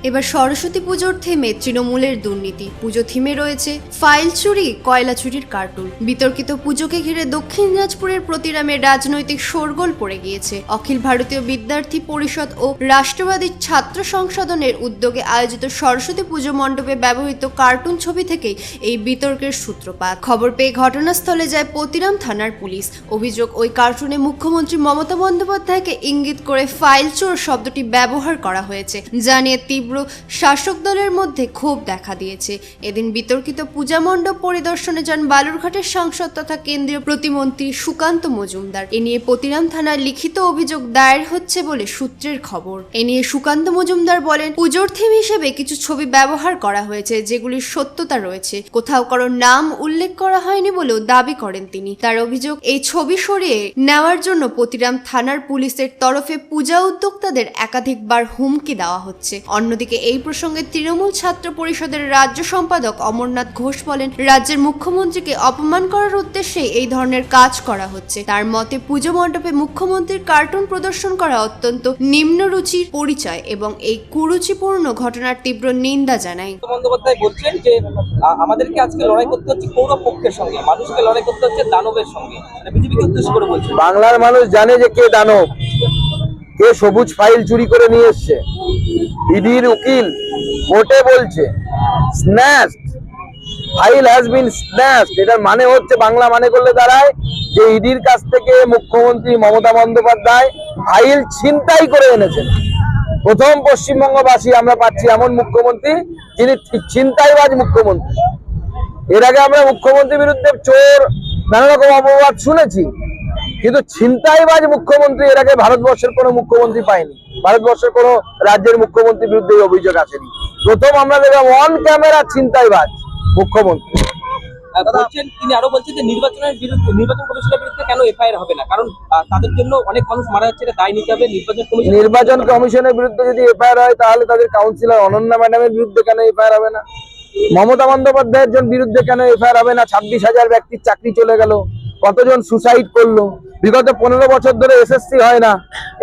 এবার সরস্বতী পুজোর থেমে তৃণমূলের দুর্নীতি, পুজো থিমে রয়েছে ফাইল চুরি, কয়লা চুরির কার্টুন। বিতর্কিত পুজোকে ঘিরে দক্ষিণ দিনাজপুরের প্রতিরামে রাজনৈতিক শোরগোল পড়ে গিয়েছে। অখিল ভারতীয় বিদ্যার্থী পরিষদ ও রাষ্ট্রবাদী ছাত্র সংসদনের উদ্যোগে আয়োজিত সরস্বতী পুজো মণ্ডপে ব্যবহৃত কার্টুন ছবি থেকেই এই বিতর্কের সূত্রপাত। খবর পেয়ে ঘটনাস্থলে যায় প্রতিরাম থানার পুলিশ। অভিযোগ, ওই কার্টুনে মুখ্যমন্ত্রী মমতা বন্দ্যোপাধ্যায়কে ইঙ্গিত করে ফাইল চোর শব্দটি ব্যবহার করা হয়েছে, যা নিয়ে তীব্র শাসক দলের মধ্যে ক্ষোভ দেখা দিয়েছে। এদিন বিতর্কিত পূজা মণ্ডপ পরিদর্শনে যান বালুরঘাটের সাংসদ তথা কেন্দ্রীয় প্রতিমন্ত্রী সুকান্ত মজুমদার। এ নিয়ে প্রতিরাম থানায় লিখিত অভিযোগ দায়ের হচ্ছে বলে সূত্রের খবর। এ নিয়ে সুকান্ত মজুমদার বলেন, পুজোর থিম হিসেবে কিছু ছবি ব্যবহার করা হয়েছে যেগুলির সত্যতা রয়েছে, কোথাও কারো নাম উল্লেখ করা হয়নি বলেও দাবি করেন তিনি। তার অভিযোগ, এই ছবি সরিয়ে নেওয়ার জন্য প্রতিরাম থানার পুলিশের তরফে পূজা উদ্যোক্তাদের একাধিকবার হুমকি দেওয়া হচ্ছে। অন্যদিকে এই প্রসঙ্গে তৃণমূল ছাত্র পরিষদের রাজ্য সম্পাদক অমরনাথ ঘোষ বলেন, রাজ্যের মুখ্যমন্ত্রীকে অপমান করার উদ্দেশ্যে এই ধরনের কাজ করা হচ্ছে। তার মতে পুজো মণ্ডপে মুখ্যমন্ত্রীর কার্টুন প্রদর্শন করা অত্যন্ত নিম্নরুচির পরিচয় এবং এই কুরুচিপূর্ণ ঘটনার তীব্র নিন্দা জানায়। বন্দ্যোপাধ্যায় বলছেন যে আমাদেরকে আজকে লড়াই করতে হচ্ছে কৌরব পক্ষের সঙ্গে, মানুষকে লড়াই করতে হচ্ছে দানবের সঙ্গে। বিজেপিকে উদ্দেশ্য করে বলছেন, বাংলার মানুষ জানে যে কে দানব, কে সবুজ ফাইল চুরি করে নিয়ে এসছে। ইডির উকিল কোর্টে বলছে snatched, file has been snatched. এটার মানে হচ্ছে, বাংলা মানে করলে দাঁড়ায় যে ইডির কাছ থেকে মুখ্যমন্ত্রী মমতা বন্দ্যোপাধ্যায় ফাইল ছিনতাই করে এনেছেন। প্রথম পশ্চিমবঙ্গবাসী আমরা পাচ্ছি এমন মুখ্যমন্ত্রী যিনি ছিনতাইবাজ মুখ্যমন্ত্রী। এর আগে আমরা মুখ্যমন্ত্রীর বিরুদ্ধে চোর, নানা রকম অপবাদ শুনেছি, কিন্তু ছিনতাইবাজ মুখ্যমন্ত্রী এর আগে ভারতবর্ষের কোনো মুখ্যমন্ত্রী পায়নি। ভারতবর্ষের কোনো রাজ্যের মুখ্যমন্ত্রীর বিরুদ্ধে এই অভিযোগ আসেনি। প্রথম আমরা দেখলাম অন ক্যামেরা ছিনতাইবাজ মুখ্যমন্ত্রী। তিনি আরো বলছেন যে নির্বাচন কমিশনের বিরুদ্ধে কেন এফআইআর হবে না, কারণ তাদের জন্য অনেক মানুষ মারা যাচ্ছে, এটা দায় নিতে হবে নির্বাচন কমিশনের বিরুদ্ধে। যদি এফআইআর হয় তাহলে তাদের কাউন্সিলর অনন্যা ম্যাডামের বিরুদ্ধে কেন এফআইআর হবে না? মমতা বন্দ্যোপাধ্যায়ের বিরুদ্ধে কেন এফআইআর হবে না? 26,000 ব্যক্তির চাকরি চলে গেল, কতজন সুসাইড করলো। বিগত 15 বছর ধরে এসএসসি হয় না,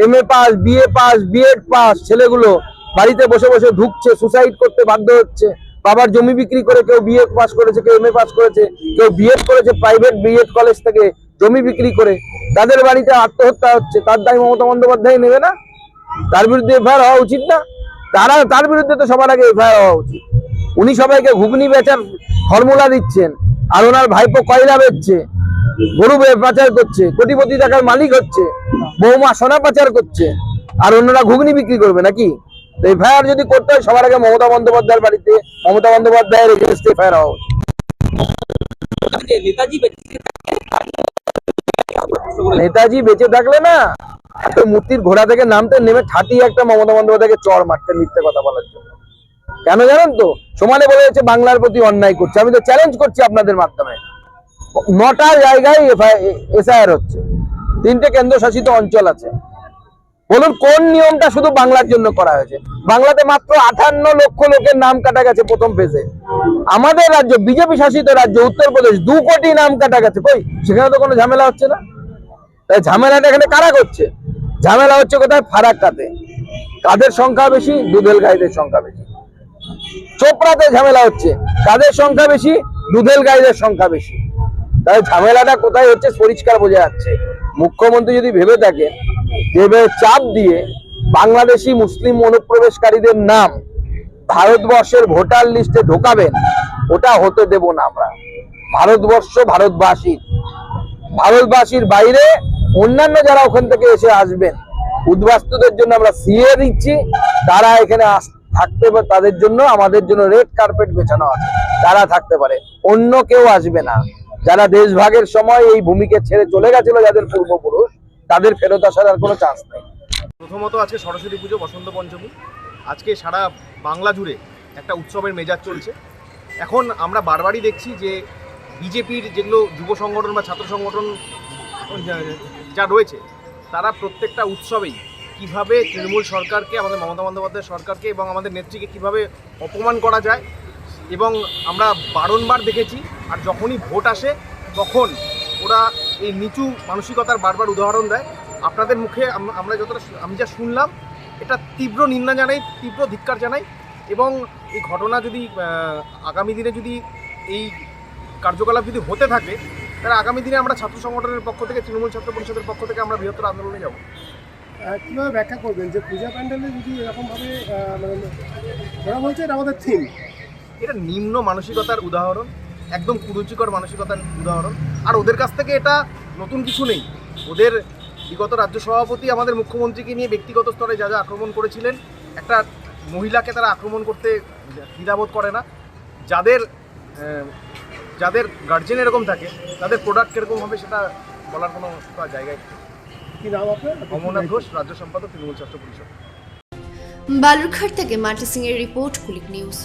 MA pass, BA pass, BEd pass ছেলেগুলো বাড়িতে বসে বসে ঢুকছে, সুসাইড করতে বাধ্য হচ্ছে। বাবার জমি বিক্রি করে কেউ বিএ পাস করেছে, কেউ এমএ পাস করেছে, কেউ বিএড করেছে প্রাইভেট বিএড কলেজ থেকে জমি বিক্রি করে, তাদের বাড়িতে আত্মহত্যা হচ্ছে। তার দায় মমতা বন্দ্যোপাধ্যায় নেবে না? তার বিরুদ্ধে এফআইআর হওয়া উচিত না? তার বিরুদ্ধে তো সবার আগে এফআইআর হওয়া উচিত। উনি সবাইকে ঘুগনি বেচার ফর্মুলা দিচ্ছেন, আর ওনার ভাইপো কয়লা বেচছে, গরু পাচার করছে, কোটিপতি টাকার মালিক হচ্ছে, বৌমা সোনা পাচার করছে, আর অন্যরা ঘুগনি বিক্রি করবে নাকি? এফআইআর যদি করতে হয় সবার আগে মমতা বন্দ্যোপাধ্যায়ের বাড়িতে, মমতা বন্দ্যোপাধ্যায়ের এগেইনস্টে এফআইআর হওয়া উচিত। নেতাজি বেঁচে থাকলে না মূর্তির ঘোড়া থেকে নামতে নেমে ঠাটিয়ে একটা মমতা বন্দ্যোপাধ্যায়কে চড় মারতেন মিথ্যে কথা বলার জন্য। কেন জানেন তো? সমানে বলে যাচ্ছে বাংলার প্রতি অন্যায় করছে। আমি তো চ্যালেঞ্জ করছি আপনাদের মাধ্যমে, 9টা জায়গায় এসআইআর হচ্ছে, 3টে কেন্দ্রশাসিত অঞ্চল আছে। বলুন কোন নিয়মটা শুধু বাংলার জন্য করা হয়েছে? বাংলাতে মাত্র 58 লক্ষ লোকের নাম কাটা গেছে প্রথম ফেজে। আমাদের রাজ্য, বিজেপি শাসিত রাজ্য উত্তরপ্রদেশ, 2 কোটি নাম কাটা গেছে। কই, সেখানে তো কোনো ঝামেলা হচ্ছে না। তাই ঝামেলাটা এখানে কারা করছে? ঝামেলা হচ্ছে কোথায়? ফারাক্কাতে। কাদের সংখ্যা বেশি? দুধেল গাইদের সংখ্যা বেশি। চোপড়াতে ঝামেলা হচ্ছে, কাদের সংখ্যা বেশি? দুধেল গাইদের সংখ্যা বেশি। তাই ঝামেলাটা কোথায় হচ্ছে পরিষ্কার বোঝা যাচ্ছে। মুখ্যমন্ত্রী যদি ভেবে থাকে যেভাবে চাপ দিয়ে বাংলাদেশি মুসলিম অনুপ্রবেশকারীদের নাম ভারতবর্ষের ভোটার লিস্টে ঢোকাবেন, ওটা হতে দেব না আমরা। ভারতবর্ষ ভারতবাসীর বাইরে অন্যান্য যারা ওখান থেকে এসে আসবেন, উদ্বাস্তুদের জন্য আমরা সিএ দিচ্ছি। তারা এখানে থাকতে পারে, তাদের জন্য আমাদের জন্য রেড কার্পেট বেছানো আছে, তারা থাকতে পারে, অন্য কেউ আসবে না। যারা দেশভাগের সময় এই ভূমিকে ছেড়ে চলে গেছিল, যাদের পূর্বপুরুষ, তাদের ফেরত আসার আর কোনো চান্স নেই। প্রথমত আজকে সরস্বতী পুজো, বসন্ত পঞ্চমী। আজকে সারা বাংলা জুড়ে একটা উৎসবের মেজাজ চলছে। এখন আমরা বারবারই দেখছি যে বিজেপির যেগুলো যুব সংগঠন বা ছাত্র সংগঠন যা রয়েছে, তারা প্রত্যেকটা উৎসবেই কিভাবে তৃণমূল সরকারকে, আমাদের মমতা বন্দ্যোপাধ্যায় সরকারকে এবং আমাদের নেত্রীকে কিভাবে অপমান করা যায়, এবং আমরা বারংবার দেখেছি। আর যখনই ভোট আসে তখন ওরা এই নিচু মানসিকতার বারবার উদাহরণ দেয়। আপনাদের মুখে আমি যা শুনলাম, এটা তীব্র নিন্দা জানাই, তীব্র ধিক্কার জানাই। এবং এই ঘটনা যদি আগামী দিনে যদি এই কার্যকলাপ যদি হতে থাকে, তাহলে আগামী দিনে আমরা ছাত্র সংগঠনের পক্ষ থেকে, তৃণমূল ছাত্র পরিষদের পক্ষ থেকে আমরা বৃহত্তর আন্দোলনে যাব। কীভাবে ব্যাখ্যা করবেন যে পূজা প্যান্ডেলে যদি এরকমভাবে মানে ধরা বলছে এটা আমাদের থিম? এটা নিম্ন মানসিকতার উদাহরণ, একদম কুরুচিকর মানসিকতার উদাহরণ। আর ওদের কাছ থেকে এটা নতুন কিছু নেই। ওদের বিগত রাজ্য সভাপতি আমাদের মুখ্যমন্ত্রীকে নিয়ে ব্যক্তিগত স্তরে যা যা আক্রমণ করেছিলেন, একটা মহিলাকে তারা আক্রমণ করতে দ্বিধাবোধ করে না। যাদের গার্জেন এরকম থাকে, তাদের প্রোডাক্ট কীরকম হবে সেটা বলার কোনো জায়গায়। কি নাম আপনার? অমরনাথ ঘোষ, রাজ্য সম্পাদক, তৃণমূল ছাত্র পরিষদ। বালুরঘাট থেকে মান্টি সিং এর রিপোর্ট, কুলিক নিউজ।